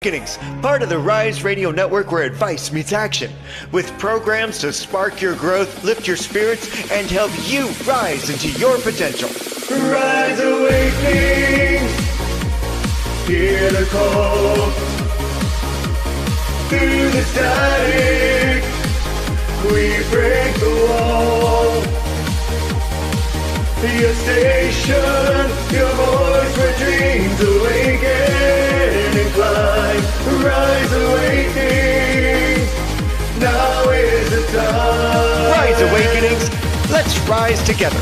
Awakenings, part of the Rise Radio Network where advice meets action, with programs to spark your growth, lift your spirits, and help you rise into your potential. Rise Awakenings, hear the call, through the static, we break the wall. Your station, your voice where dreams awaken and climb. Rise Awakening, now is the time. Rise Awakenings, let's rise together.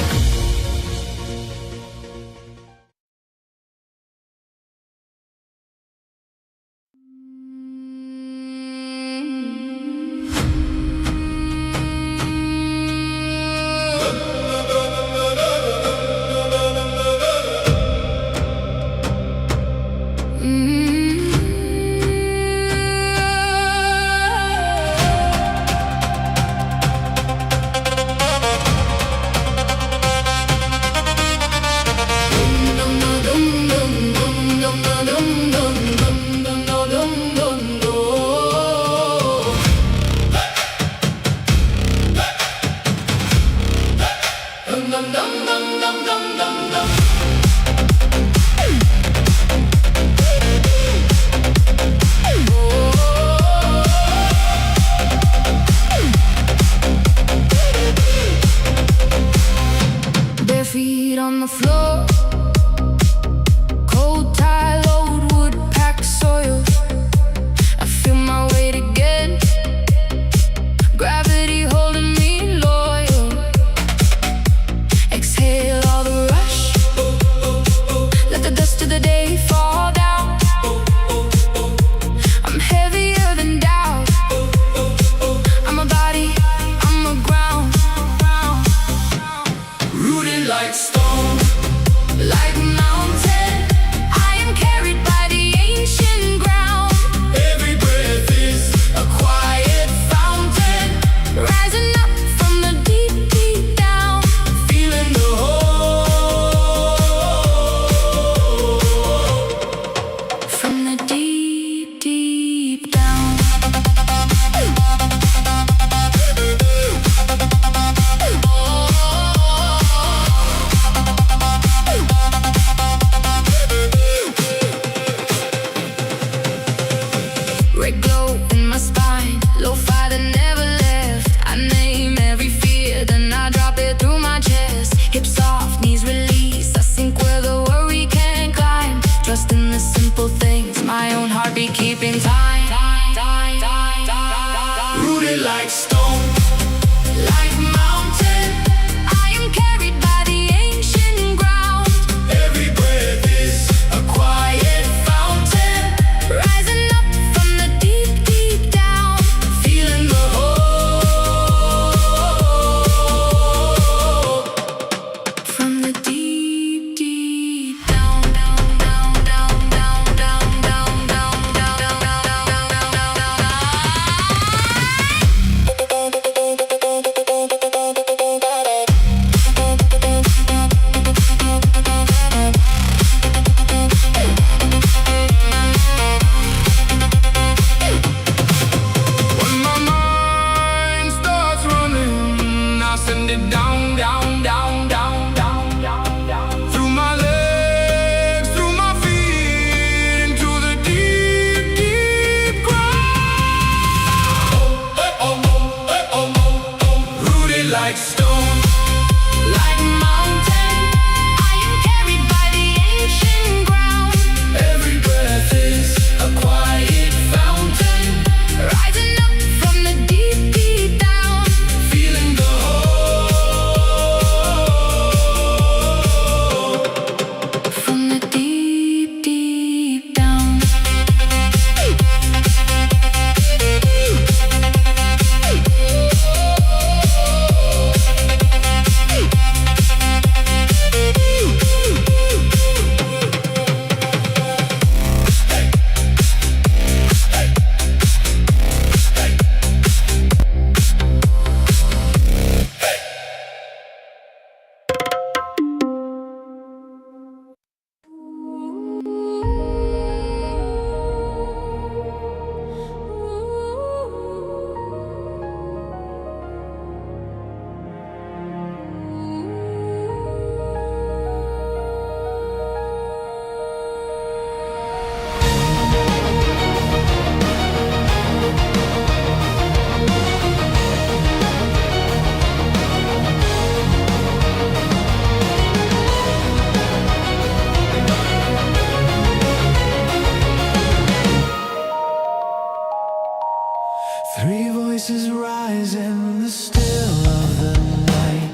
voices rise in the still of the night,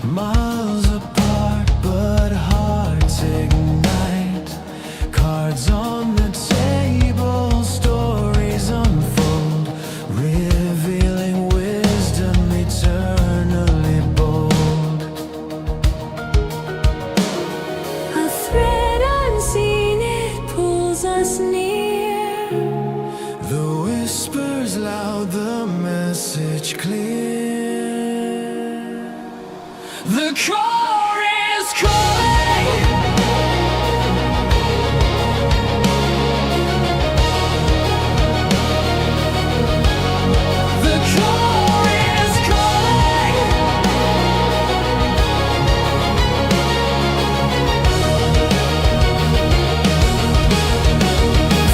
miles apart but hearts ignite, cards on the table, stories unfold, revealing wisdom eternally bold. A thread unseen, it pulls us near. The whispers loud, the message clear. The core is calling. The core is calling.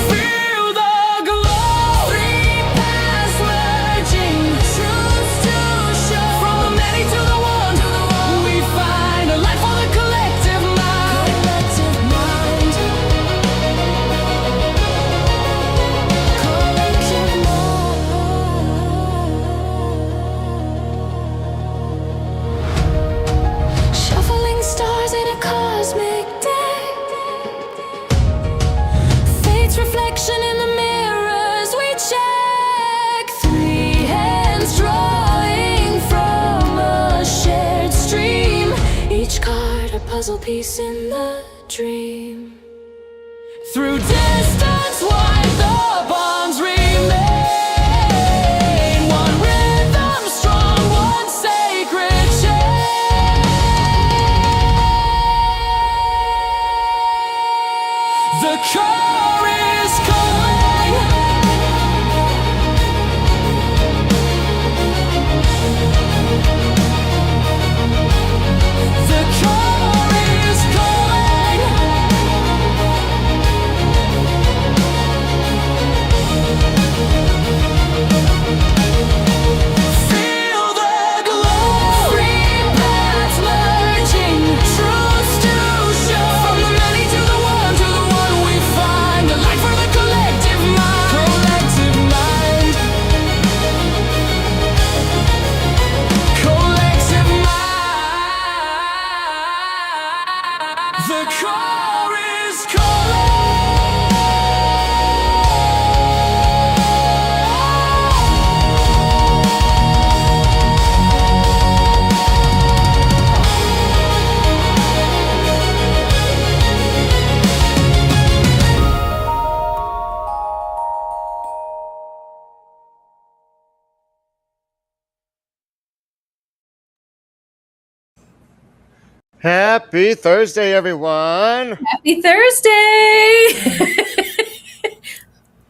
Feel the glow. Three paths merging, truths to show. From the many to the one, we find a life for the collective mind. Collective mind. Collective mind. Shuffling stars in a cosmic day. Fate's reflection in the mirrors we check. Three hands drawing from a shared stream. Each card a puzzle piece in the dream. Through distance wide, the bonds remain. One rhythm strong, one sacred chain. The core is calling. The core is calling. Feel the glow. Three paths merging, truths to show. From the many to the one we find a life for the collective mind. Collective mind. Collective mind. The core is calling. Happy Thursday, everyone. Happy Thursday!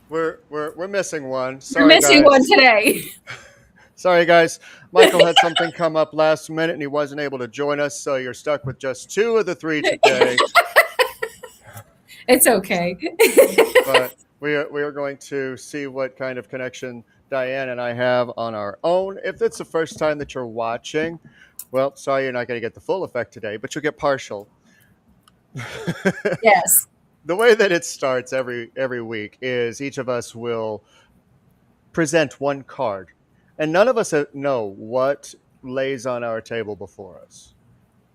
We're missing one. Sorry, We're missing guys. one today. Sorry, guys. Michael had something come up last minute and he wasn't able to join us, so you're stuck with just two of the three today. It's okay. But we are going to see what kind of connection Diane and I have on our own. If it's the first time that you're watching, well, sorry you're not going to get the full effect today, but you'll get partial. Yes. The way that it starts every week is each of us will present one card, and none of us know what lays on our table before us.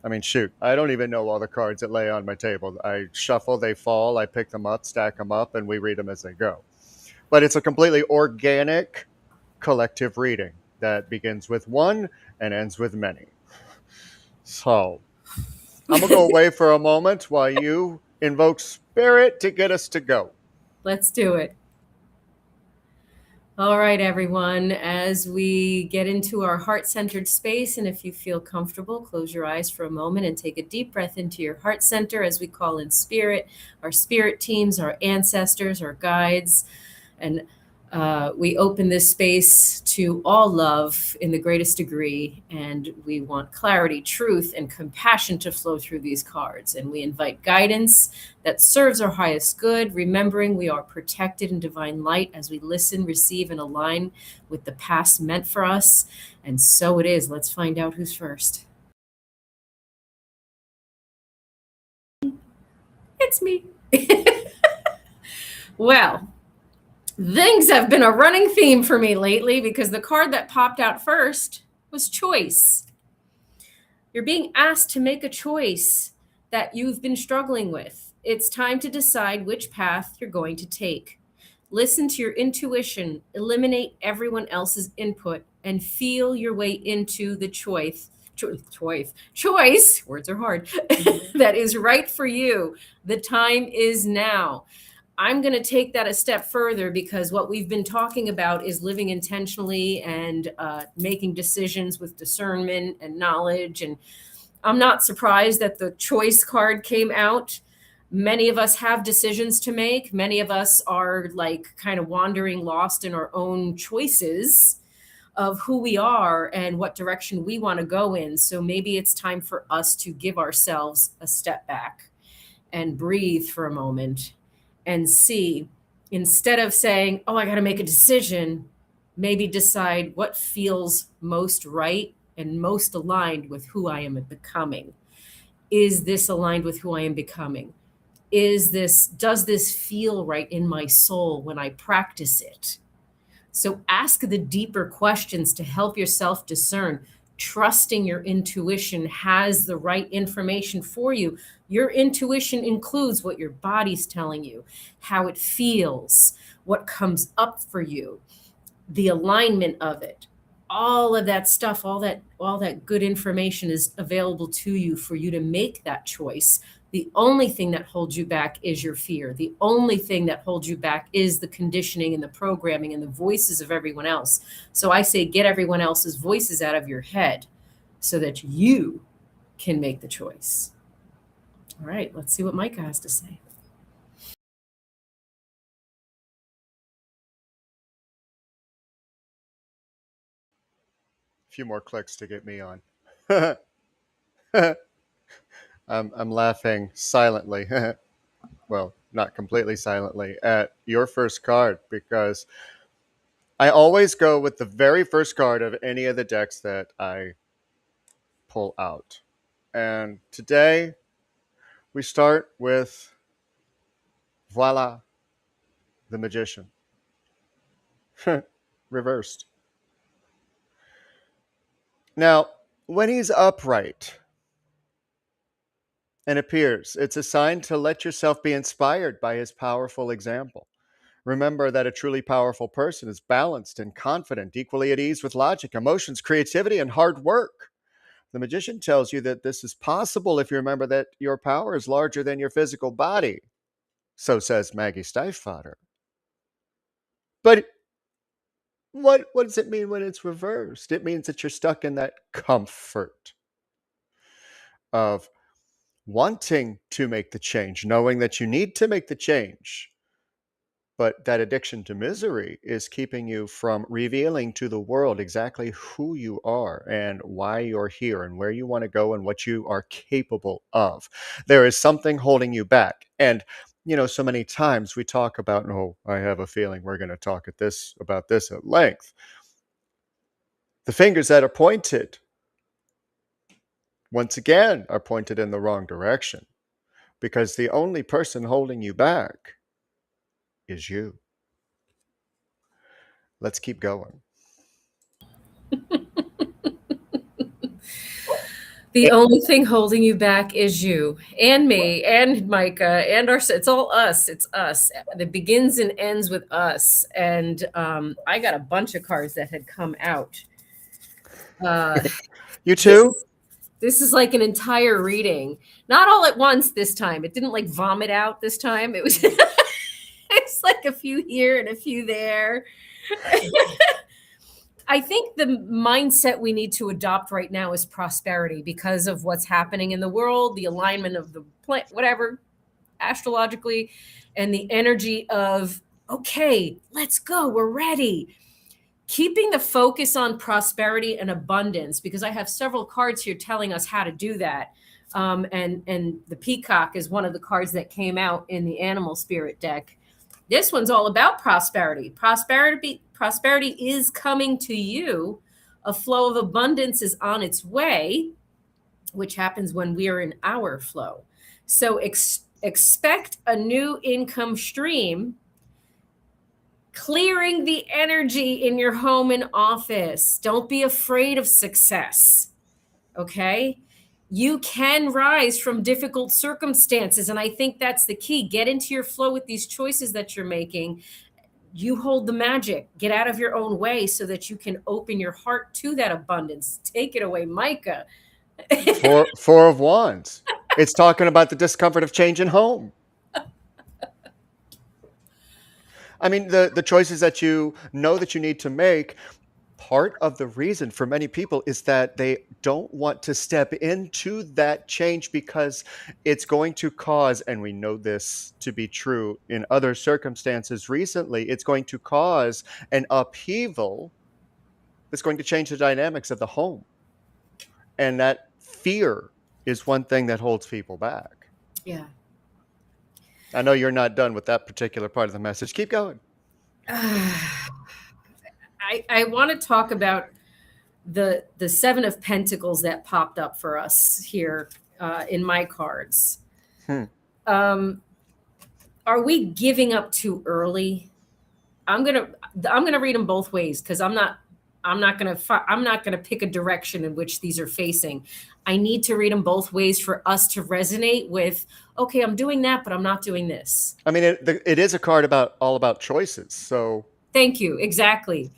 I mean, shoot, I don't even know all the cards that lay on my table. I shuffle, they fall, I pick them up, stack them up, and we read them as they go. But it's a completely organic collective reading that begins with one and ends with many. So I'm going to go away for a moment while you invoke spirit to get us to go. Let's do it. All right, everyone. As we get into our heart-centered space, and if you feel comfortable, close your eyes for a moment and take a deep breath into your heart center as we call in spirit, our spirit teams, our ancestors, our guides, and we open this space to all love in the greatest degree, and we want clarity, truth, and compassion to flow through these cards. And we invite guidance that serves our highest good, remembering we are protected in divine light as we listen, receive, and align with the past meant for us. And so it is. Let's find out who's first. It's me. Well, Things have been a running theme for me lately because the card that popped out first was choice. You're being asked to make a choice that you've been struggling with. It's time to decide which path you're going to take. Listen to your intuition, eliminate everyone else's input, and feel your way into the choice, words are hard, that is right for you. The time is now. I'm going to take that a step further because what we've been talking about is living intentionally and making decisions with discernment and knowledge. And I'm not surprised that the choice card came out. Many of us have decisions to make. Many of us are like kind of wandering lost in our own choices of who we are and what direction we want to go in. So maybe it's time for us to give ourselves a step back and breathe for a moment and see, instead of saying, oh, I got to make a decision, maybe decide what feels most right and most aligned with who I am becoming. Is this aligned with who I am becoming? Does this feel right in my soul when I practice it? So ask the deeper questions to help yourself discern. Trusting your intuition has the right information for you. Your intuition includes what your body's telling you, how it feels, what comes up for you, the alignment of it. All of that stuff, all that good information is available to you for you to make that choice. The only thing that holds you back is your fear. The only thing that holds you back is the conditioning and the programming and the voices of everyone else. So I say get everyone else's voices out of your head so that you can make the choice. All right, let's see what Micah has to say. A few more clicks to get me on. I'm laughing silently. Well, not completely silently at your first card because I always go with the very first card of any of the decks that I pull out. And today we start with voila, the magician. Reversed. Now, when he's upright and appears, it's a sign to let yourself be inspired by his powerful example. Remember that a truly powerful person is balanced and confident, equally at ease with logic, emotions, creativity, and hard work. The magician tells you that this is possible if you remember that your power is larger than your physical body. So says Maggie Stiefvater. But what does it mean when it's reversed? It means that you're stuck in that comfort of wanting to make the change, knowing that you need to make the change. But that addiction to misery is keeping you from revealing to the world exactly who you are and why you're here and where you want to go and what you are capable of. There is something holding you back. And, so many times we talk about, oh, I have a feeling we're going to talk about this at length. The fingers that are pointed, once again, are pointed in the wrong direction because the only person holding you back is you. Let's keep going. The only thing holding you back is you and me and Micah and it's all us. It's us. It begins and ends with us. And I got a bunch of cards that had come out. You too? This is like an entire reading. Not all at once this time. It didn't like vomit out this time. It was it's like a few here and a few there. I think the mindset we need to adopt right now is prosperity because of what's happening in the world, the alignment of the planet, whatever, astrologically, and the energy of, okay, let's go, we're ready. Keeping the focus on prosperity and abundance, because I have several cards here telling us how to do that. And the peacock is one of the cards that came out in the animal spirit deck. This one's all about prosperity. Prosperity is coming to you. A flow of abundance is on its way, which happens when we are in our flow. So expect a new income stream. clearing the energy in your home and office. Don't be afraid of success. Okay? You can rise from difficult circumstances. And I think that's the key. Get into your flow with these choices that you're making. You hold the magic. Get out of your own way so that you can open your heart to that abundance. Take it away, Micah. Four of Wands. It's talking about the discomfort of change in home. I mean, the choices that you know that you need to make, part of the reason for many people is that they don't want to step into that change because it's going to cause, and we know this to be true in other circumstances recently, it's going to cause an upheaval that's going to change the dynamics of the home. And that fear is one thing that holds people back. Yeah. I know you're not done with that particular part of the message. Keep going. I want to talk about the Seven of Pentacles that popped up for us here in my cards. Are we giving up too early? I'm gonna read them both ways because I'm not gonna pick a direction in which these are facing. I need to read them both ways for us to resonate with. Okay, I'm doing that, but I'm not doing this. I mean, it is a card all about choices. So thank you. Exactly.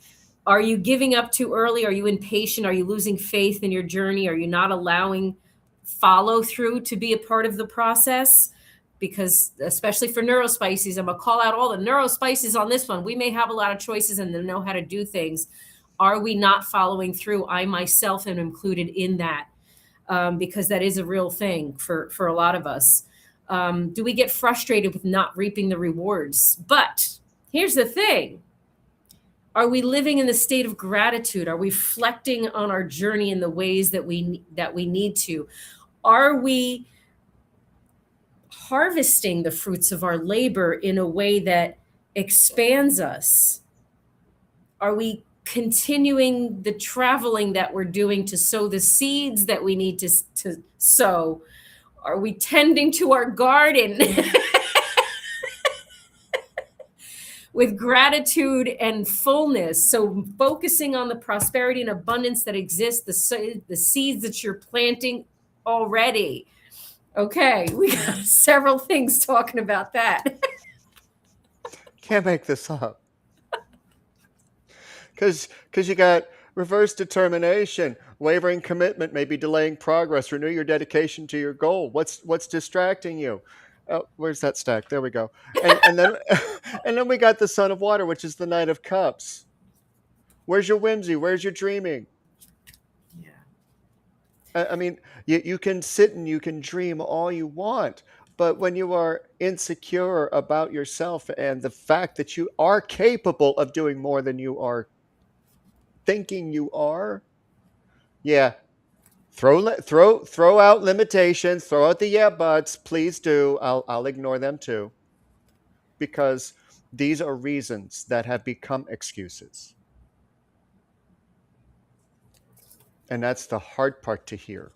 Are you giving up too early? Are you impatient? Are you losing faith in your journey? Are you not allowing follow through to be a part of the process? Because especially for neurospices, I'm going to call out all the neurospices on this one. We may have a lot of choices and know how to do things. Are we not following through? I myself am included in that because that is a real thing for a lot of us. Do we get frustrated with not reaping the rewards? But here's the thing. Are we living in the state of gratitude? Are we reflecting on our journey in the ways that we need to? Are we harvesting the fruits of our labor in a way that expands us? Are we continuing the traveling that we're doing to sow the seeds that we need to sow? Are we tending to our garden with gratitude and fullness? So focusing on the prosperity and abundance that exists, the seeds that you're planting already. Okay, we got several things talking about that. Can't make this up. Because you got reverse determination, wavering commitment, maybe delaying progress, renew your dedication to your goal. What's distracting you? Oh, where's that stack? There we go. And then and then we got the Son of Water, which is the Knight of Cups. Where's your whimsy? Where's your dreaming? Yeah. I mean, you can sit and you can dream all you want, but when you are insecure about yourself and the fact that you are capable of doing more than you are thinking you are, yeah, throw out limitations, throw out the yeah buts, please do. I'll ignore them too, because these are reasons that have become excuses, and that's the hard part to hear.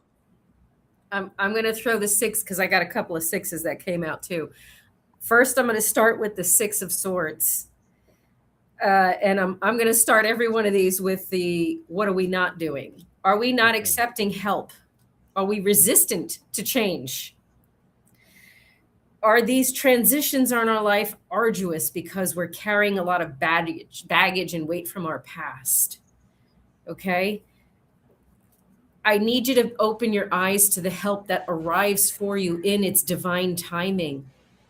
I'm going to throw the six because I got a couple of sixes that came out too. First, I'm going to start with the Six of Swords. And I'm going to start every one of these with the, what are we not doing? Are we not accepting help? Are we resistant to change? Are these transitions in our life arduous because we're carrying a lot of baggage and weight from our past? Okay. I need you to open your eyes to the help that arrives for you in its divine timing.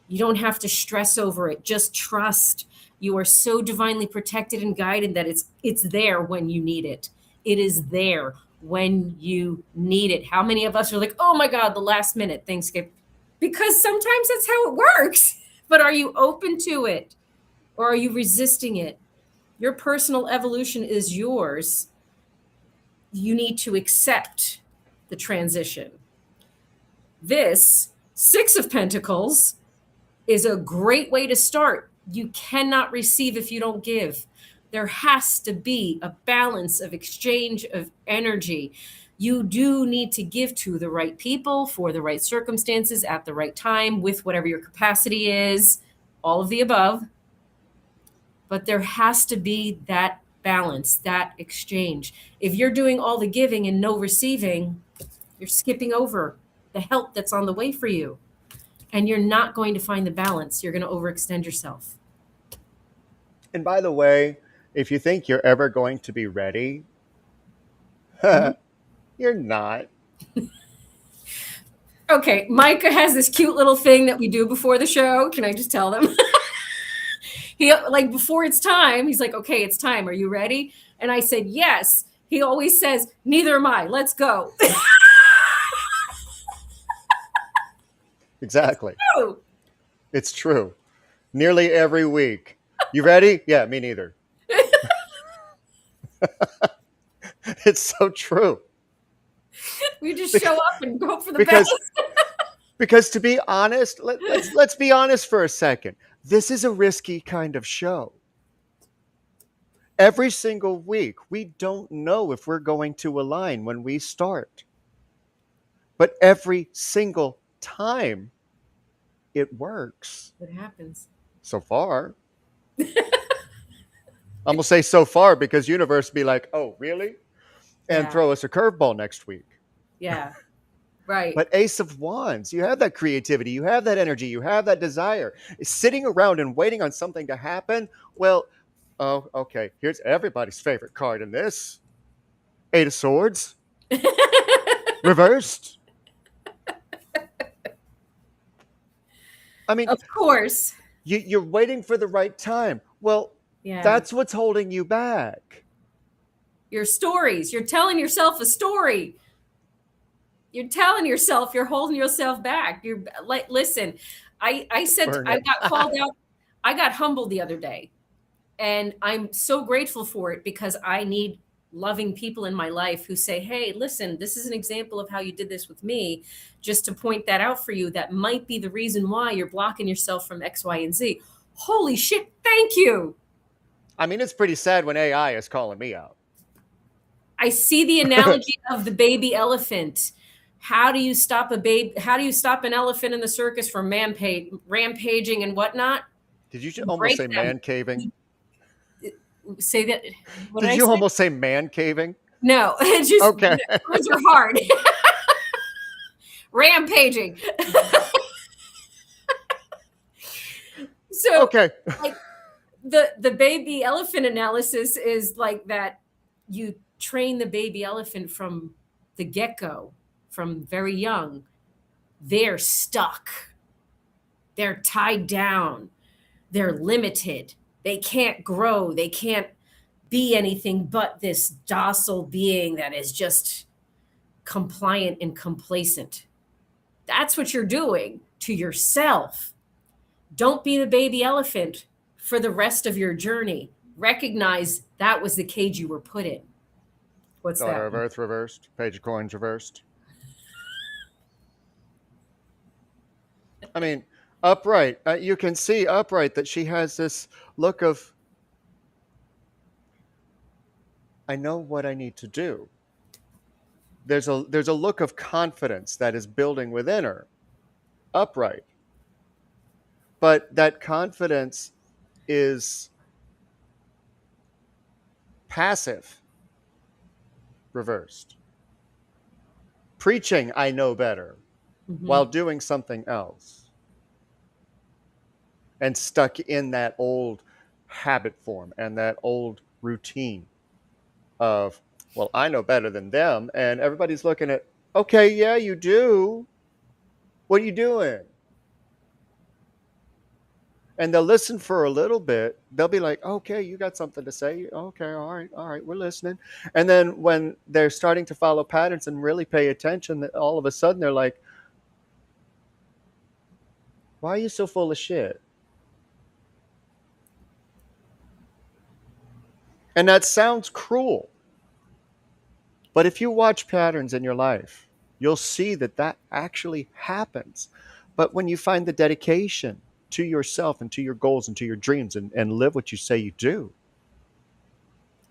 You don't have to stress over it. Just trust. You are so divinely protected and guided that it's there when you need it. It is there when you need it. How many of us are like, oh my God, the last minute things get, because sometimes that's how it works. But are you open to it or are you resisting it? Your personal evolution is yours. You need to accept the transition. This Six of Pentacles is a great way to start. You cannot receive if you don't give. There has to be a balance of exchange of energy. You do need to give to the right people for the right circumstances at the right time with whatever your capacity is, all of the above. but there has to be that balance, that exchange. If you're doing all the giving and no receiving, you're skipping over the help that's on the way for you. And you're not going to find the balance. You're going to overextend yourself. And by the way, if you think you're ever going to be ready, Mhm. you're not. Okay, Micah has this cute little thing that we do before the show. Can I just tell them? He like before it's time, he's like, "Okay, it's time. Are you ready?" And I said, "Yes." He always says, "Neither am I. Let's go." Exactly. Oh, It's true. Nearly every week. You ready? Yeah, me neither. It's so true. we just show up and hope for the Because best. because to be honest, let's be honest for a second. This is a risky kind of show. Every single week, we don't know if we're going to align when we start. But every single time it works What happens? so far. I'm gonna say so far because universe be like, oh, really? And Yeah, throw us a curveball next week. yeah, right. But Ace of Wands, you have that creativity, you have that energy, you have that desire. Sitting around and waiting on something to happen. Well, oh, okay. Here's everybody's favorite card in this: Eight of Swords, reversed. I mean, Of course. you're waiting for the right time. Well, Yeah. that's what's holding you back. Your stories. You're telling yourself a story. You're telling yourself you're holding yourself back. You're like, listen, I said Burn I it. got called out. I got humbled the other day. And I'm so grateful for it because I need loving people in my life who say, hey, listen, this is an example of how you did this with me, just to point that out for you. That might be the reason why you're blocking yourself from X, Y, and Z. Holy shit. Thank you. I mean, it's pretty sad when AI is calling me out. I see the analogy of the baby elephant. How do you stop a baby? How do you stop an elephant in the circus from rampaging and whatnot? Did you You almost break say them. man caving? Say that. What did Did I you say? almost say man caving? No, it's just Okay. words are hard. Rampaging. So Okay. like the baby elephant analysis is like that. You train the baby elephant from the get-go, from very young. They're stuck. They're tied down. They're limited. They can't grow. They can't be anything but this docile being that is just compliant and complacent. That's what you're doing to yourself. Don't be the baby elephant for the rest of your journey. Recognize that was the cage you were put in. What's Daughter that? of Earth reversed. Page of Coins reversed. I mean, upright. You can see upright that she has this look of, I know what I need to do. There's a look of confidence that is building within her. Upright. But that confidence is passive. Reversed. Preaching, I know better, while doing something else. And stuck in that old habit form and that old routine of, well, I know better than them. And everybody's looking at, okay, yeah, you do. What are you doing? And they'll listen for a little bit. They'll be like, okay, you got something to say. Okay, all right, we're listening. And then when they're starting to follow patterns and really pay attention, all of a sudden they're like, why are you so full of shit? And that sounds cruel. But if you watch patterns in your life, you'll see that that actually happens. But when you find the dedication to yourself and to your goals and to your dreams and live what you say you do,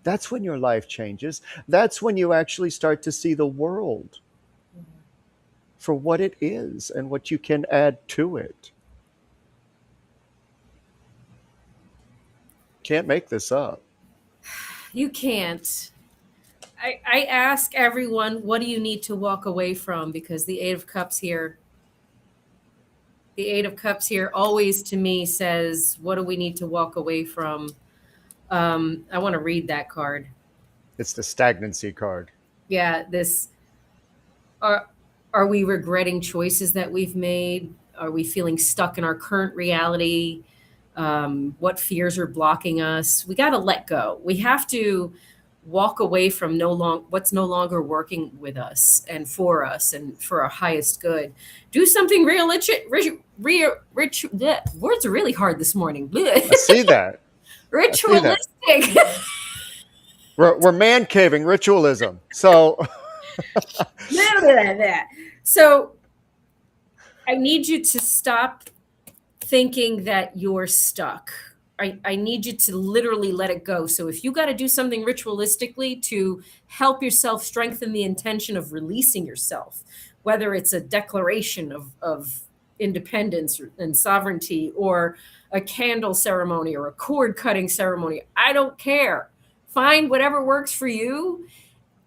that's when your life changes. That's when you actually start to see the world for what it is and what you can add to it. Can't make this up. You can't. I ask everyone, what do you need to walk away from? Because the Eight of Cups here always to me says, what do we need to walk away from? I want to read that card. It's the stagnancy card. Yeah, this are we regretting choices that we've made? Are we feeling stuck in our current reality? What fears are blocking us? We got to let go. We have to walk away from what's no longer working with us and for us and for our highest good. Do something bleh, words are really hard this morning. I see that. Ritualistic. We're man caving ritualism. So So I need you to stop thinking that you're stuck. I need you to literally let it go. So if you got to do something ritualistically to help yourself strengthen the intention of releasing yourself, whether it's a declaration of independence and sovereignty or a candle ceremony or a cord cutting ceremony, I don't care. Find whatever works for you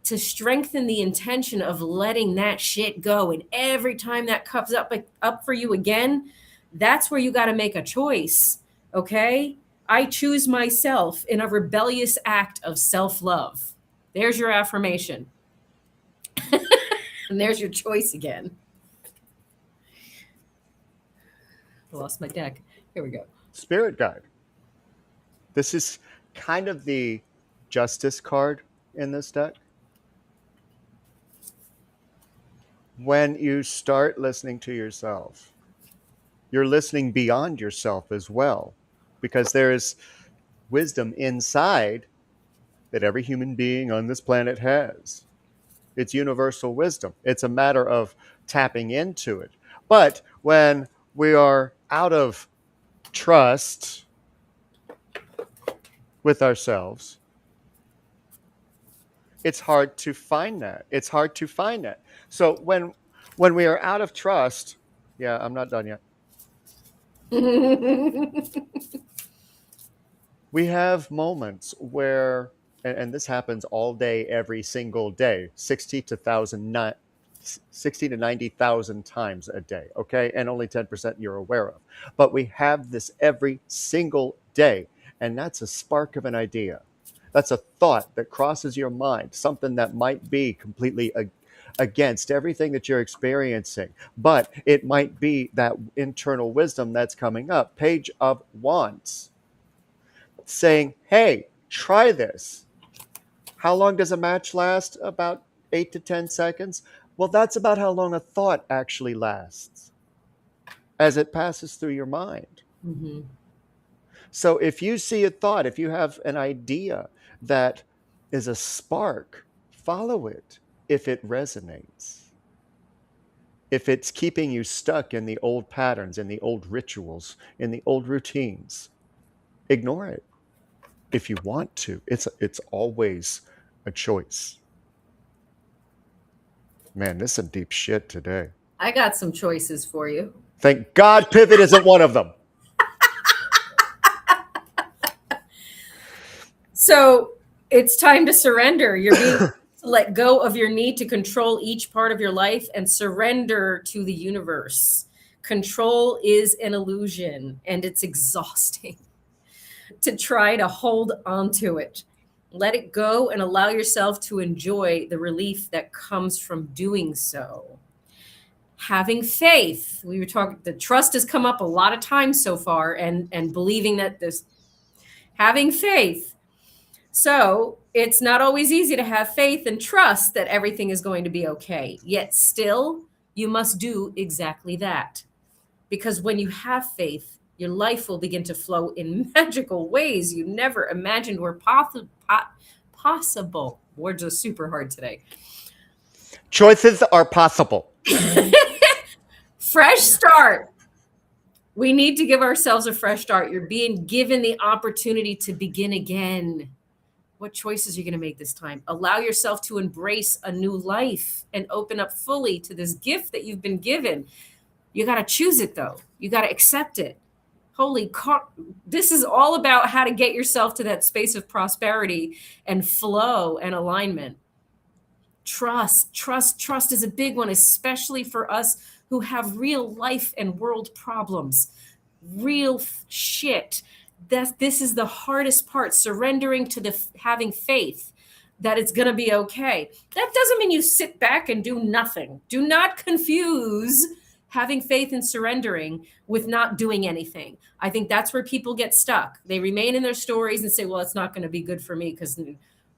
to strengthen the intention of letting that shit go. And every time that comes up for you again, that's where you got to make a choice. Okay? I choose myself in a rebellious act of self-love. There's your affirmation. And there's your choice again. I lost my deck. Here we go. Spirit guide. This is kind of the justice card in this deck. When you start listening to yourself, you're listening beyond yourself as well, because there is wisdom inside that every human being on this planet has. It's universal wisdom. It's a matter of tapping into it. But when we are out of trust with ourselves, it's hard to find that. It's hard to find that. So when we are out of trust, yeah, I'm not done yet. We have moments where, and this happens all day, every single day, 60 to 90,000 times a day, okay? And only 10% you're aware of. But we have this every single day, and that's a spark of an idea. That's a thought that crosses your mind, something that might be completely against everything that you're experiencing, but it might be that internal wisdom that's coming up. Page of Wands saying, hey, try this. How long does a match last? About 8 to 10 seconds. Well, that's about how long a thought actually lasts as it passes through your mind. Mm-hmm. So if you see a thought, if you have an idea that is a spark, follow it if it resonates. If it's keeping you stuck in the old patterns, in the old rituals, in the old routines, ignore it. If you want to, it's always a choice. Man, this is some deep shit today. I got some choices for you. Thank God pivot isn't one of them. So it's time to surrender. You're being let go of your need to control each part of your life and surrender to the universe. Control is an illusion, and it's exhausting to try to hold on to it. Let it go and allow yourself to enjoy the relief that comes from doing so. Having faith. We were talking, the trust has come up a lot of times so far, and believing that this, having faith. So it's not always easy to have faith and trust that everything is going to be okay. Yet still, you must do exactly that. Because when you have faith, your life will begin to flow in magical ways you never imagined were possible. Words are super hard today. Choices are possible. Fresh start. We need to give ourselves a fresh start. You're being given the opportunity to begin again. What choices are you going to make this time? Allow yourself to embrace a new life and open up fully to this gift that you've been given. You got to choose it, though. You got to accept it. This is all about how to get yourself to that space of prosperity and flow and alignment. Trust is a big one, especially for us who have real life and world problems, real shit. This is the hardest part, surrendering to the having faith that it's going to be okay. That doesn't mean you sit back and do nothing. Do not confuse having faith and surrendering with not doing anything. I think that's where people get stuck. They remain in their stories and say, well, it's not going to be good for me. Because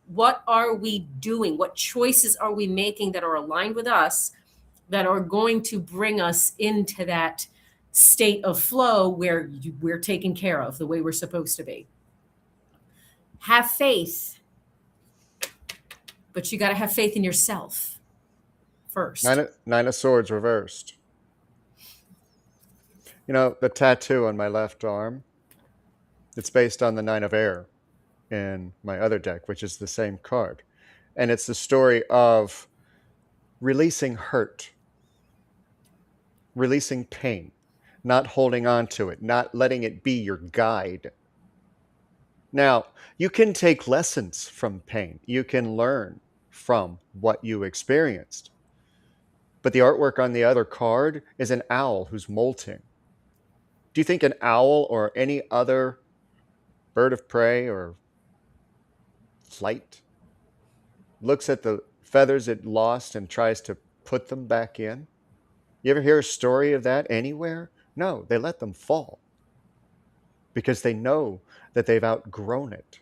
what are we doing? What choices are we making that are aligned with us, that are going to bring us into that state of flow where we're taken care of the way we're supposed to be? Have faith, but you got to have faith in yourself first. Nine of Swords reversed. You know, the tattoo on my left arm, it's based on the Nine of Air in my other deck, which is the same card. And it's the story of releasing hurt, releasing pain, not holding on to it, not letting it be your guide. Now, you can take lessons from pain. You can learn from what you experienced. But the artwork on the other card is an owl who's molting. Do you think an owl or any other bird of prey or flight looks at the feathers it lost and tries to put them back in? You ever hear a story of that anywhere? No, they let them fall because they know that they've outgrown it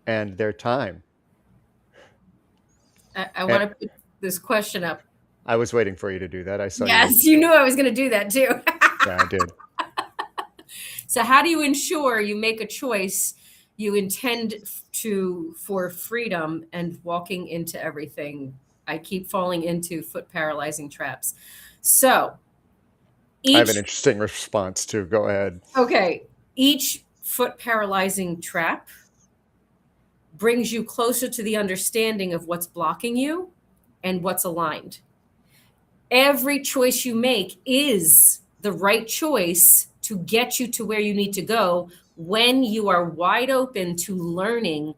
and their time. I want to put this question up. I was waiting for you to do that. I saw you. Yes, you knew I was going to do that too. Yeah, I did. So how do you ensure you make a choice you intend for freedom and walking into everything? I keep falling into foot paralyzing traps. So I have an interesting response too. Go ahead. Okay. Each foot paralyzing trap brings you closer to the understanding of what's blocking you and what's aligned. Every choice you make is the right choice to get you to where you need to go when you are wide open to learning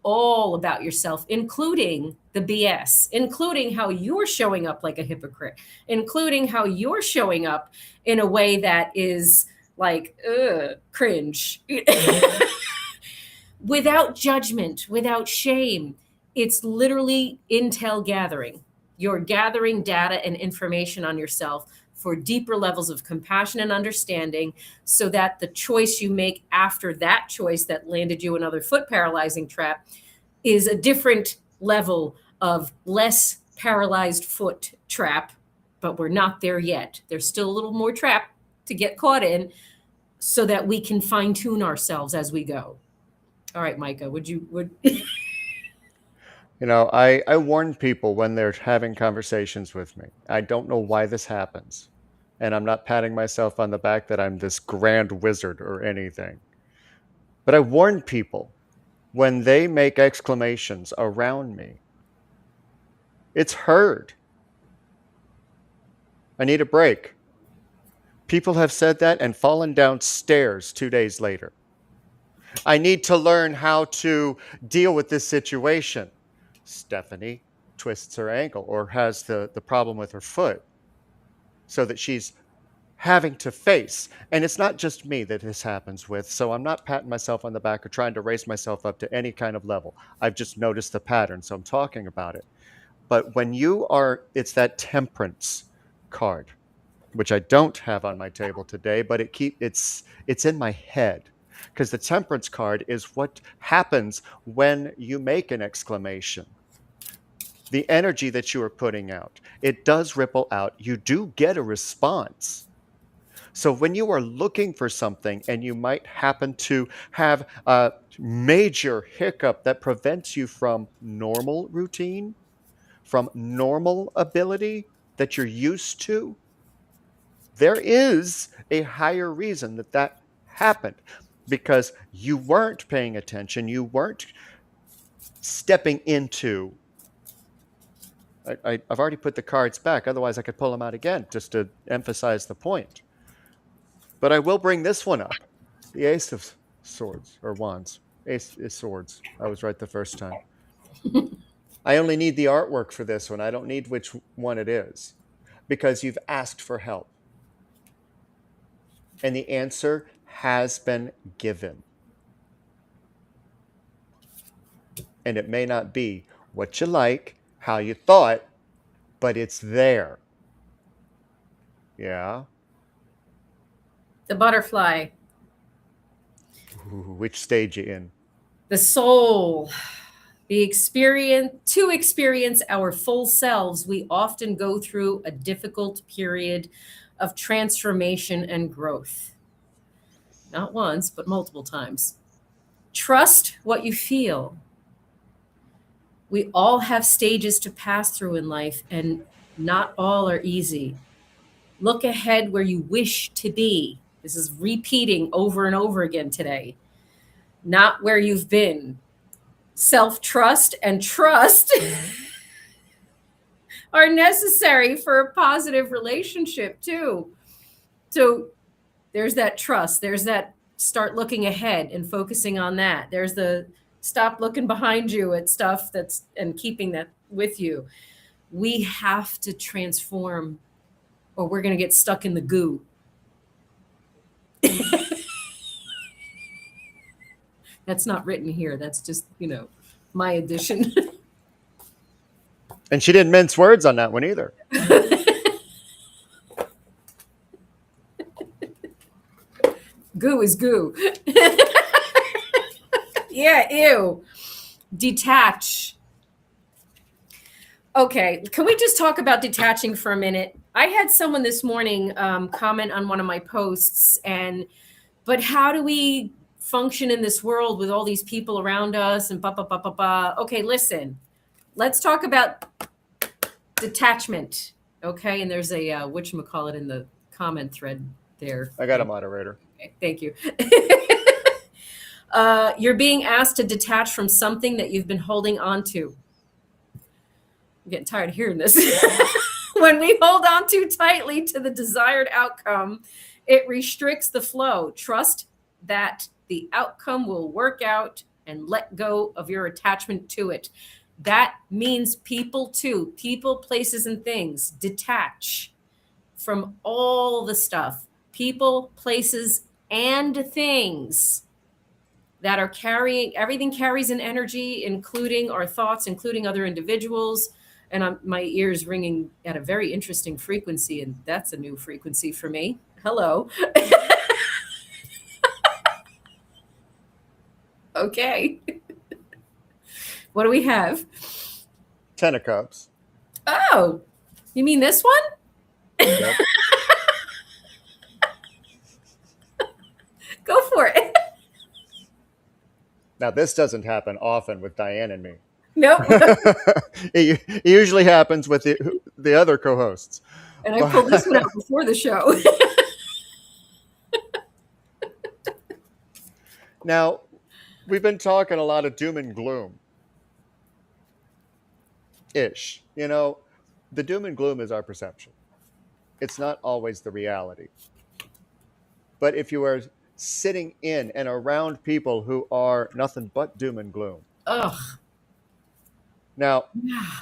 all about yourself, including the BS, including how you're showing up like a hypocrite, including how you're showing up in a way that is like, cringe. Without judgment, without shame. It's literally intel gathering. You're gathering data and information on yourself for deeper levels of compassion and understanding, so that the choice you make after that choice that landed you another foot paralyzing trap is a different level of less paralyzed foot trap, but we're not there yet. There's still a little more trap to get caught in, so that we can fine tune ourselves as we go. All right, Micah, would You know, I warn people when they're having conversations with me. I don't know why this happens. And I'm not patting myself on the back that I'm this grand wizard or anything. But I warn people when they make exclamations around me. It's heard. I need a break. People have said that and fallen down stairs 2 days later. I need to learn how to deal with this situation. Stephanie twists her ankle or has the problem with her foot so that she's having to face. And it's not just me that this happens with, so I'm not patting myself on the back or trying to raise myself up to any kind of level. I've just noticed the pattern, so I'm talking about it. But when you are, it's that temperance card, which I don't have on my table today, but it's in my head. Because the temperance card is what happens when you make an exclamation. The energy that you are putting out, it does ripple out. You do get a response. So when you are looking for something and you might happen to have a major hiccup that prevents you from normal routine, from normal ability that you're used to, there is a higher reason that happened. Because you weren't paying attention, you weren't stepping into I've already put the cards back. Otherwise, I could pull them out again just to emphasize the point. But I will bring this one up. The Ace of Swords, or Wands. Ace is Swords. I was right the first time. I only need the artwork for this one. I don't need which one it is. Because you've asked for help. And the answer has been given. And it may not be what you like, how you thought, but it's there. Yeah. The butterfly, Ooh, which stage you in? the soul. To experience our full selves, we often go through a difficult period of transformation and growth. Not once, but multiple times. Trust what you feel. We all have stages to pass through in life, and not all are easy. Look ahead where you wish to be. This is repeating over and over again today. Not where you've been. Self-trust and trust are necessary for a positive relationship too. So there's that trust. There's that start looking ahead and focusing on that. There's the stop looking behind you at stuff that's and keeping that with you. We have to transform or we're going to get stuck in the goo. That's not written here. That's just, my addition. And she didn't mince words on that one either. Goo is goo. Yeah, ew. Detach. Okay, can we just talk about detaching for a minute? I had someone this morning comment on one of my posts, but how do we function in this world with all these people around us and Okay, listen, let's talk about detachment. Okay, and there's a whatchamacallit in the comment thread there. I got a moderator. Okay, thank you. You're being asked to detach from something that you've been holding on to. I'm getting tired of hearing this. When we hold on too tightly to the desired outcome, it restricts the flow. Trust that the outcome will work out and let go of your attachment to it. That means people too. People, places, and things. Detach from all the stuff. People, places, and things that are carrying, everything carries an energy, including our thoughts, including other individuals. And my ears ringing at a very interesting frequency, and that's a new frequency for me. Hello. Okay. What do we have? 10 of Cups. Oh, you mean this one? Yep. Go for it. Now, this doesn't happen often with Diane and me. Nope. It usually happens with the other co-hosts. And I pulled this one out before the show. Now, we've been talking a lot of doom and gloom. Ish. The doom and gloom is our perception. It's not always the reality. But if you are sitting in and around people who are nothing but doom and gloom. Ugh. Now,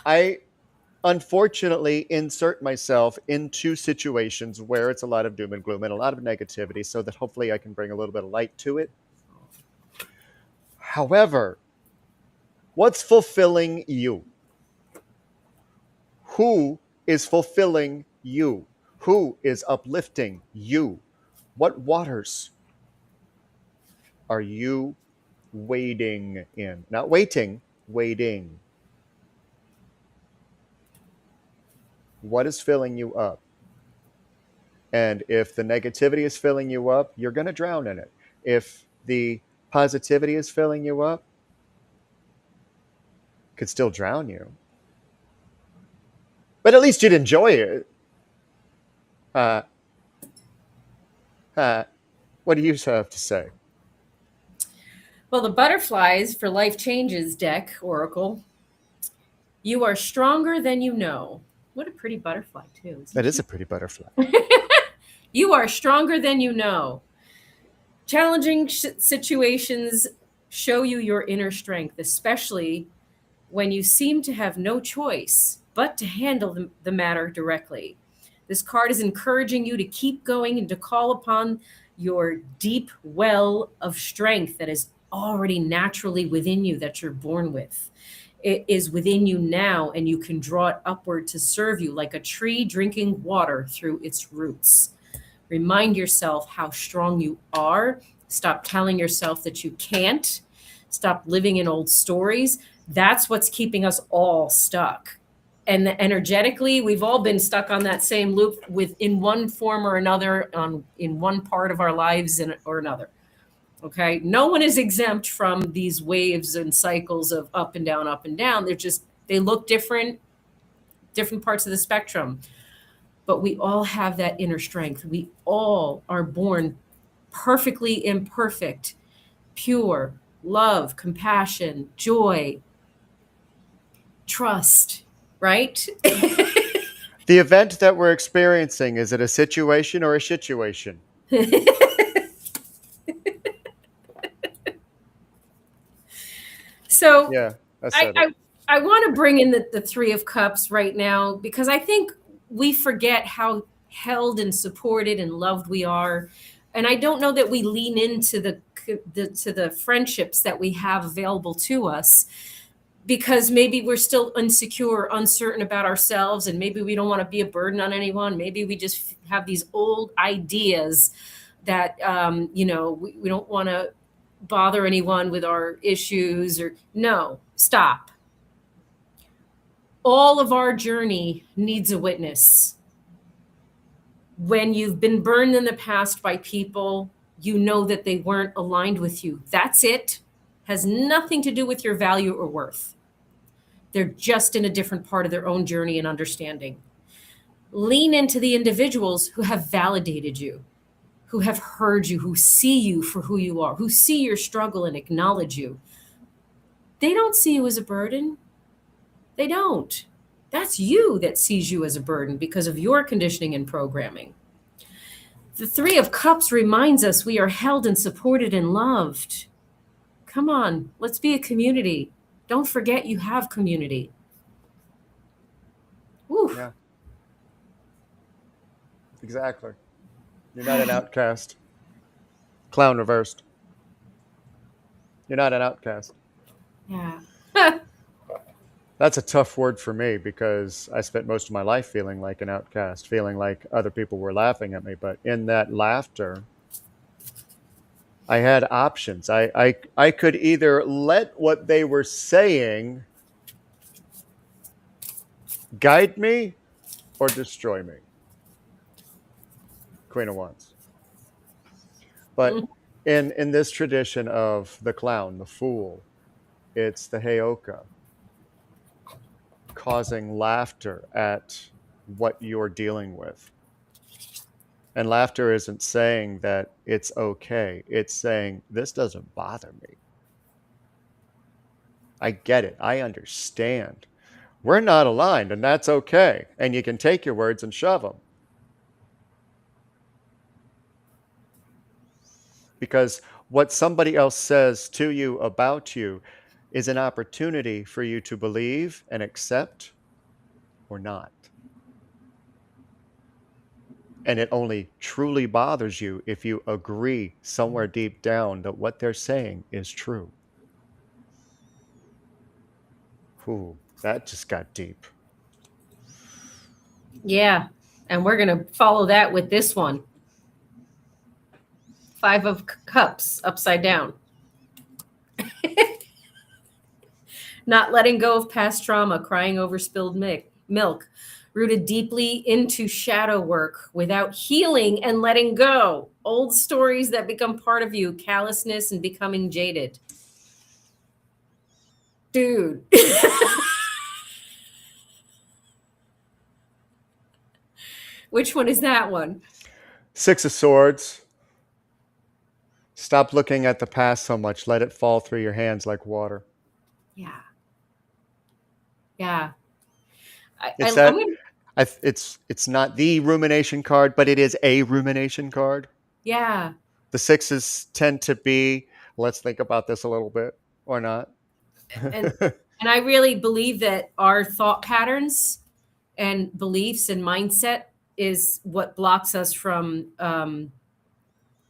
I unfortunately insert myself into situations where it's a lot of doom and gloom and a lot of negativity so that hopefully I can bring a little bit of light to it. However, what's fulfilling you? Who is fulfilling you? Who is uplifting you? What waters are you wading in? Not waiting, wading. What is filling you up? And if the negativity is filling you up, you're going to drown in it. If the positivity is filling you up, it could still drown you. But at least you'd enjoy it. What do you have to say? Well, the butterflies for Life Changes deck, Oracle. You are stronger than you know. What a pretty butterfly, too. That is a pretty butterfly. You are stronger than you know. Challenging situations show you your inner strength, especially when you seem to have no choice but to handle the matter directly. This card is encouraging you to keep going and to call upon your deep well of strength that is already naturally within you, that you're born with. It is within you now, and you can draw it upward to serve you like a tree drinking water through its roots. Remind yourself how strong you are. Stop telling yourself that you can't. Stop living in old stories. That's what's keeping us all stuck. And energetically, we've all been stuck on that same loop in one form or another, in one part of our lives or another. Okay. No one is exempt from these waves and cycles of up and down, up and down. They look different parts of the spectrum. But we all have that inner strength. We all are born perfectly imperfect, pure, love, compassion, joy, trust, right? The event that we're experiencing, is it a situation or a situation? So Yeah, I said it. I want to bring in the Three of Cups right now, because I think we forget how held and supported and loved we are. And I don't know that we lean into the friendships that we have available to us, because maybe we're still insecure, uncertain about ourselves, and maybe we don't want to be a burden on anyone. Maybe we just have these old ideas that we don't want to bother anyone with our issues. Or no, stop. All of our journey needs a witness. When you've been burned in the past by people, you know that they weren't aligned with you. That's it. Has nothing to do with your value or worth. They're just in a different part of their own journey and understanding. Lean into the individuals who have validated you, who have heard you, who see you for who you are, who see your struggle and acknowledge you. They don't see you as a burden. They don't. That's you that sees you as a burden because of your conditioning and programming. The Three of Cups reminds us we are held and supported and loved. Come on, let's be a community. Don't forget you have community. Woo. Yeah. Exactly. You're not an outcast. Clown reversed. You're not an outcast. Yeah. That's a tough word for me, because I spent most of my life feeling like an outcast, feeling like other people were laughing at me. But in that laughter, I had options. I could either let what they were saying guide me or destroy me. Queen of Wands. But in this tradition of the clown, the fool, it's the Heyoka, causing laughter at what you're dealing with. And laughter isn't saying that it's okay. It's saying, this doesn't bother me. I get it. I understand. We're not aligned, and that's okay. And you can take your words and shove them. Because what somebody else says to you about you is an opportunity for you to believe and accept or not. And it only truly bothers you if you agree somewhere deep down that what they're saying is true. Ooh, that just got deep. Yeah. And we're going to follow that with this one. Five of Cups upside down. Not letting go of past trauma, crying over spilled milk, rooted deeply into shadow work without healing and letting go. Old stories that become part of you, callousness and becoming jaded. Dude. Which one is that one? Six of Swords. Stop looking at the past so much. Let it fall through your hands like water. Yeah. Yeah. It's I'm that gonna, it's not the rumination card, but it is a rumination card. yeah. The sixes tend to be, let's think about this a little bit, or not. And and I really believe that our thought patterns and beliefs and mindset is what blocks us from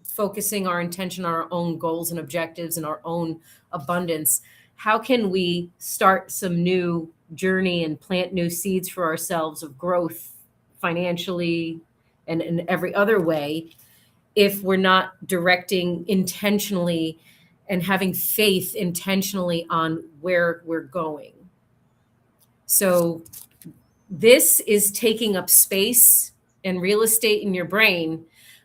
focusing our intention on our own goals and objectives and our own abundance. How can we start some new journey and plant new seeds for ourselves of growth financially and in every other way if we're not directing intentionally and having faith intentionally on where we're going? So this is taking up space and real estate in your brain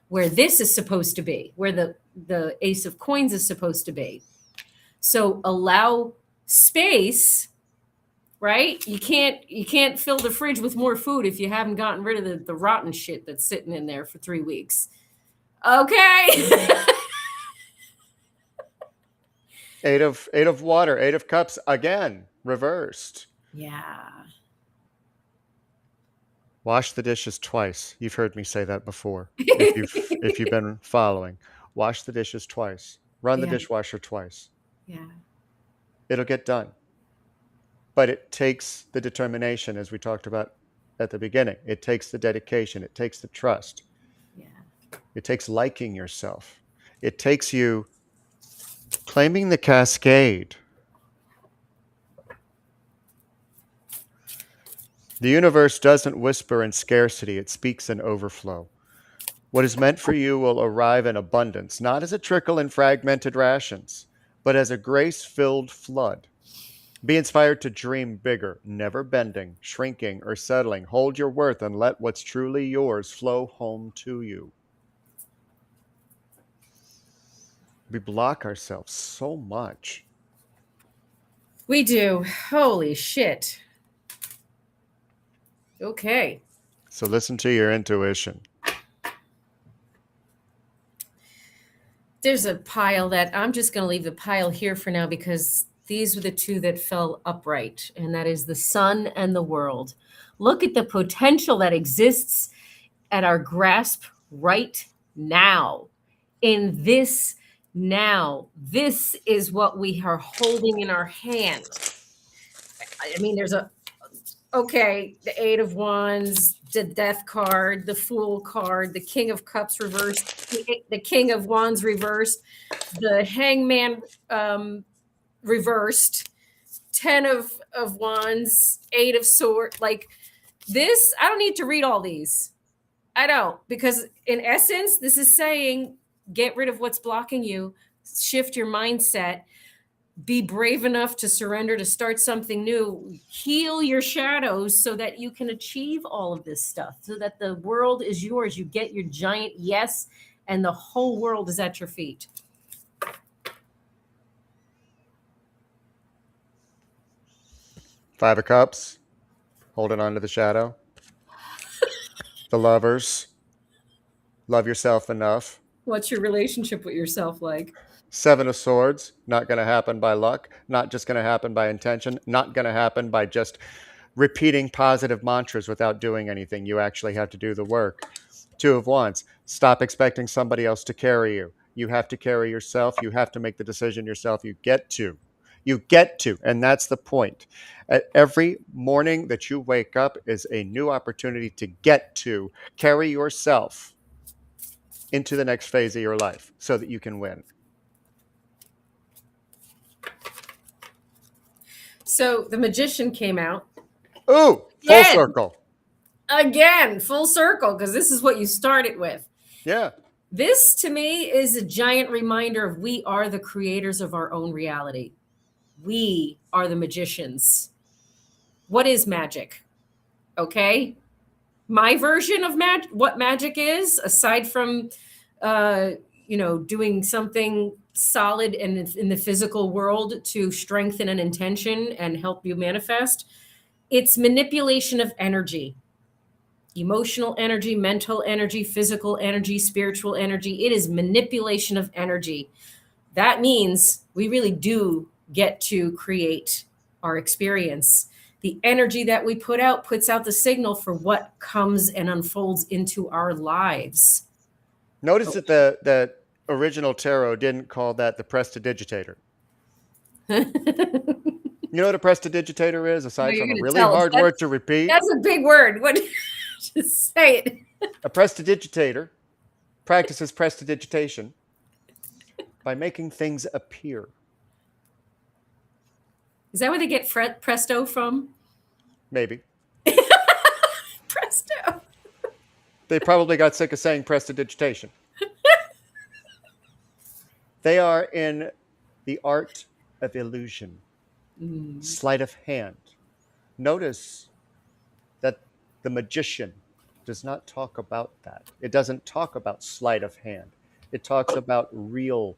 where this is supposed to be, where the ace of coins is supposed to be. So allow space, right? You can't fill the fridge with more food if you haven't gotten rid of the rotten shit that's sitting in there for 3 weeks. Okay. Eight of water, 8 of cups, again, reversed. Yeah. Wash the dishes twice. You've heard me say that before. If you've been following. Wash the dishes twice. Run the Yeah. dishwasher twice. Yeah. It'll get done. But it takes the determination, as we talked about at the beginning. It takes the dedication. It takes the trust. Yeah. It takes liking yourself. It takes you claiming the cascade. The universe doesn't whisper in scarcity, it speaks in overflow. What is meant for you will arrive in abundance, not as a trickle in fragmented rations, but as a grace-filled flood. Be inspired to dream bigger, never bending, shrinking, or settling. Hold your worth and let what's truly yours flow home to you. We block ourselves so much. We do. Holy shit. Okay. So listen to your intuition. There's a pile that I'm just going to leave the pile here for now because these were the two that fell upright, and that is the sun and the world. Look at the potential that exists at our grasp right now. In this now, this is what we are holding in our hand. I mean, there's okay, the Eight of Wands, the Death card, the Fool card, the King of Cups reversed, the King of Wands reversed, the Hangman reversed, 10 of Wands, 8 of Swords. Like this, I don't need to read all these. I don't, because in essence, this is saying get rid of what's blocking you, shift your mindset, be brave enough to surrender, to start something new, heal your shadows so that you can achieve all of this stuff, so that the world is yours. You get your giant yes, and the whole world is at your feet. Five of Cups, holding on to the shadow. The Lovers, love yourself enough. What's your relationship with yourself like? 7 of Swords, not going to happen by luck, not just going to happen by intention, not going to happen by just repeating positive mantras without doing anything. You actually have to do the work. 2 of Wands, stop expecting somebody else to carry you. You have to carry yourself. You have to make the decision yourself. You get to, and that's the point. Every morning that you wake up is a new opportunity to get to carry yourself into the next phase of your life so that you can win. So the Magician came out. Ooh, full circle. Again, full circle, because this is what you started with. Yeah. This, to me, is a giant reminder of we are the creators of our own reality. We are the magicians. What is magic? Okay? My version of what magic is, aside from, doing something solid in the physical world to strengthen an intention and help you manifest, it's manipulation of energy. Emotional energy, mental energy, physical energy, spiritual energy. It is manipulation of energy. That means we really do get to create our experience. The energy that we put out puts out the signal for what comes and unfolds into our lives. Notice that the original tarot didn't call that the prestidigitator. You know what a prestidigitator is, aside from a really hard word to repeat? That's a big word. What? Just say it. A prestidigitator practices prestidigitation by making things appear. Is that where they get presto from? Maybe. Presto. They probably got sick of saying prestidigitation. They are in the art of illusion, sleight of hand. Notice that the magician does not talk about that. It doesn't talk about sleight of hand. It talks about real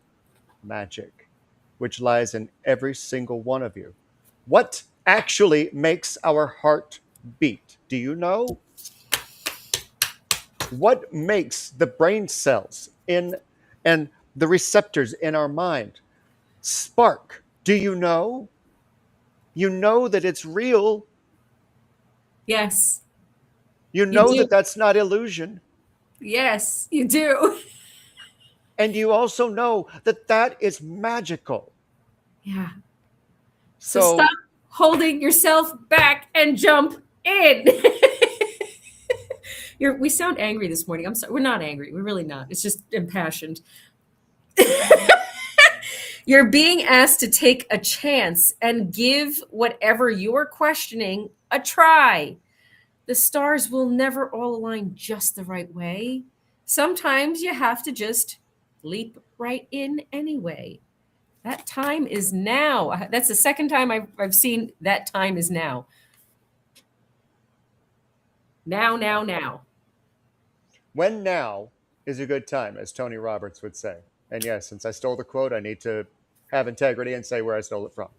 magic, which lies in every single one of you. What actually makes our heart beat? Do you know? What makes the brain cells and the receptors in our mind spark? Do you know? You know that it's real. Yes. You know that that's not illusion. Yes, you do. And you also know that that is magical. Yeah. So stop holding yourself back and jump in. We sound angry this morning. I'm sorry. We're not angry. We're really not. It's just impassioned. You're being asked to take a chance and give whatever you're questioning a try. The stars will never all align just the right way. Sometimes you have to just leap right in anyway. That time is now. That's the second time I've seen that time is now. Now, now, now. When now is a good time, as Tony Roberts would say. And yes, since I stole the quote, I need to have integrity and say where I stole it from.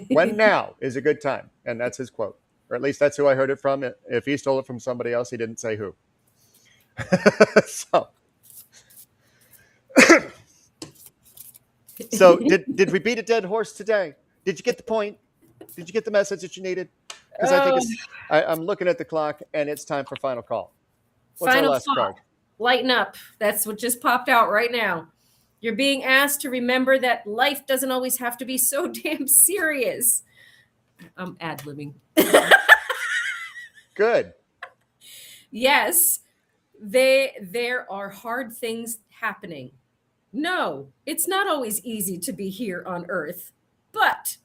When now is a good time. And that's his quote. Or at least that's who I heard it from. If he stole it from somebody else, he didn't say who. So did we beat a dead horse today? Did you get the point? Did you get the message that you needed? Because I think I'm looking at the clock and it's time for final call. What's final our last card? Lighten up. That's what just popped out right now. You're being asked to remember that life doesn't always have to be so damn serious. I'm ad-libbing. Good. Yes, there are hard things happening. No, it's not always easy to be here on Earth, but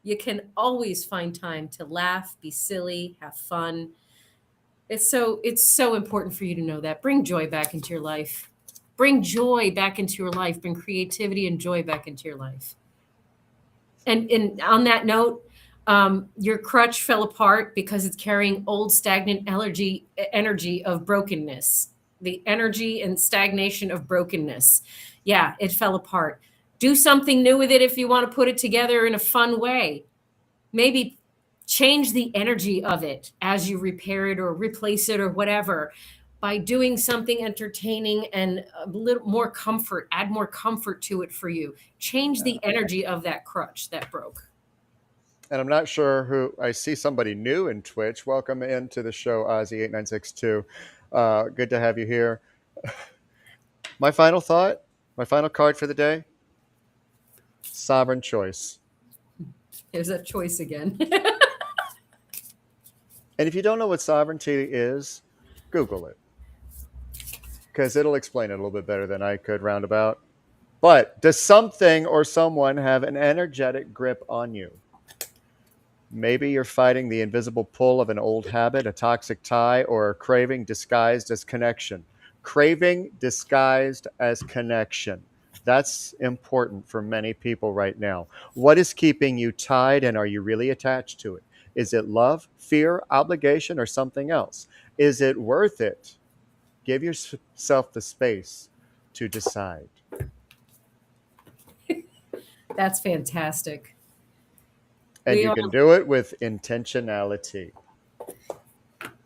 you can always find time to laugh, be silly, have fun. It's so important for you to know that. Bring joy back into your life. Bring joy back into your life. Bring creativity and joy back into your life. And on that note, your crutch fell apart because it's carrying old stagnant energy of brokenness, the energy and stagnation of brokenness. Yeah, it fell apart. Do something new with it if you want to put it together in a fun way. Maybe change the energy of it as you repair it or replace it or whatever by doing something entertaining and a little more comfort, add more comfort to it for you. Change the energy of that crutch that broke. And I'm not sure who, I see somebody new in Twitch. Welcome into the show, Ozzy8962. Good to have you here. My final thought, my final card for the day, sovereign choice. There's that choice again. And if you don't know what sovereignty is, Google it. Because it'll explain it a little bit better than I could roundabout. But does something or someone have an energetic grip on you? Maybe you're fighting the invisible pull of an old habit, a toxic tie, or a craving disguised as connection. Craving disguised as connection. That's important for many people right now. What is keeping you tied, and are you really attached to it? Is it love, fear, obligation, or something else? Is it worth it? Give yourself the space to decide. That's fantastic. And you can do it with intentionality.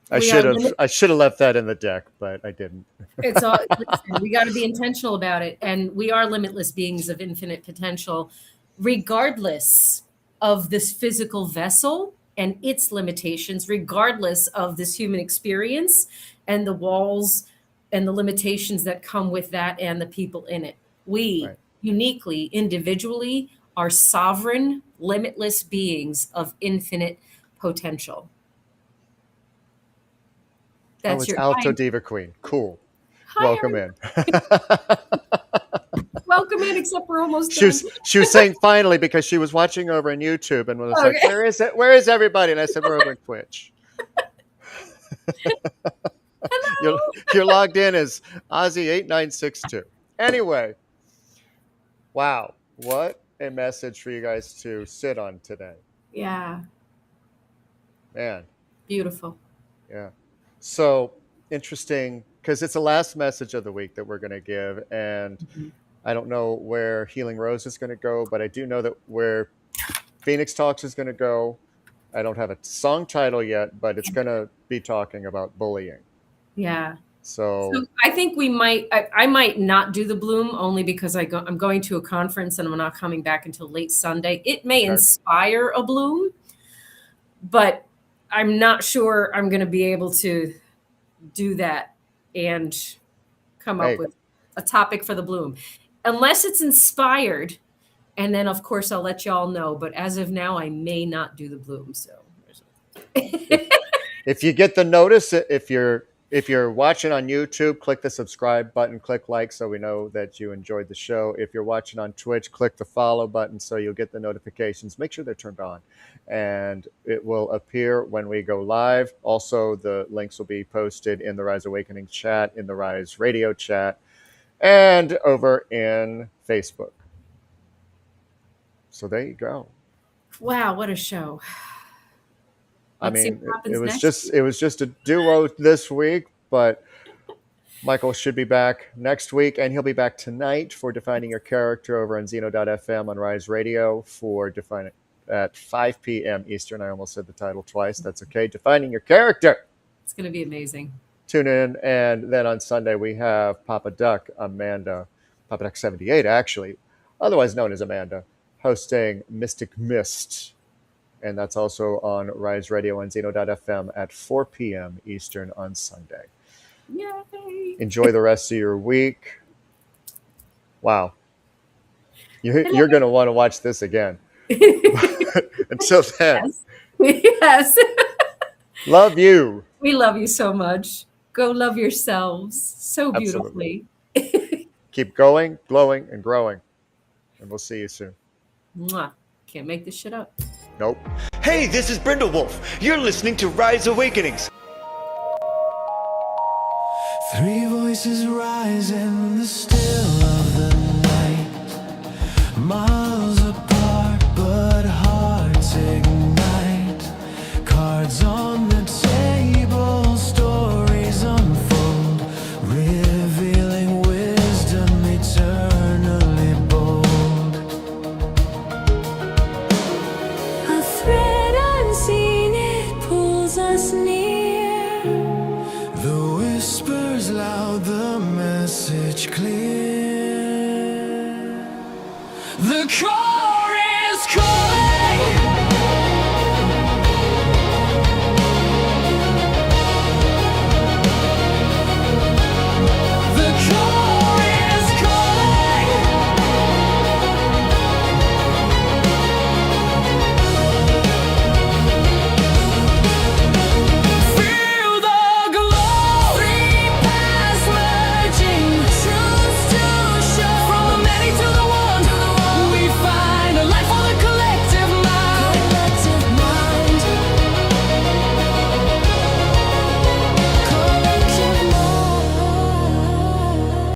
I should have left that in the deck, but I didn't. Listen, we got to be intentional about it. And we are limitless beings of infinite potential, regardless of this physical vessel and its limitations, regardless of this human experience and the walls and the limitations that come with that and the people in it. We Right. uniquely, individually, are sovereign, limitless beings of infinite potential. Oh, That's it's your Alto hi, Diva Queen. Cool. hi, Welcome in. welcome in, except we're almost she done. was saying finally because she was watching over on YouTube and was like, Okay. "Where is it? Where is everybody?" And I said, "We're over on Twitch." You're Hello. you're logged in as Ozzy8962. Anyway, wow, what a message for you guys to sit on today, Yeah, man. beautiful. Yeah. So interesting because it's the last message of the week that we're going to give, and Mhm. I don't know where Healing Rose is going to go, but I do know that where Phoenix Talks is going to go. I don't have a song title yet, but it's going to be talking about bullying. Yeah. So So, I think I might not do the bloom only because I'm going to a conference and I'm not coming back until late Sunday. It may okay. inspire a bloom, but I'm not sure I'm going to be able to do that and come up Hey, with a topic for the bloom unless it's inspired. And then, of course, I'll let y'all know. But as of now, I may not do the bloom. So, if if you get the notice, if you're watching on YouTube, click the subscribe button, click like so we know that you enjoyed the show. If you're watching on Twitch, click the follow button so you'll get the notifications. Make sure they're turned on and it will appear when we go live. Also, the links will be posted in the Rise Awakening chat, in the Rise Radio chat, and over in Facebook. So there you go. wow, what a show. I Let's see mean, what happens next. it was just a duo this week, but Michael should be back next week, and he'll be back tonight for Defining Your Character over on Zeno.fm on Rise Radio for Defining at 5 p.m. Eastern. I almost said the title twice. That's okay. Defining Your Character. It's going to be amazing. Tune in, and then on Sunday we have Papa Duck, Papa Duck 78 actually, otherwise known as Amanda, hosting Mystic Mist. And that's also on Rise Radio and Zeno.fm at 4 p.m. Eastern on Sunday. Yay. Enjoy the rest of your week. Wow. You're going to want to watch this again. Until then, Yes. Yes. love you. We love you so much. Go love yourselves so Absolutely. beautifully. Keep going, glowing, and growing. And we'll see you soon. Mwah. Can't make this shit up. Nope. Hey, this is Brindlewolf. You're listening to Rise Awakenings. Three voices rise in the still of the night, miles apart but hearts ignite. Cards on the table, stories unfold, revealing wisdom eternally bold. A thread unseen, it pulls us near. The whispers loud, the message clear.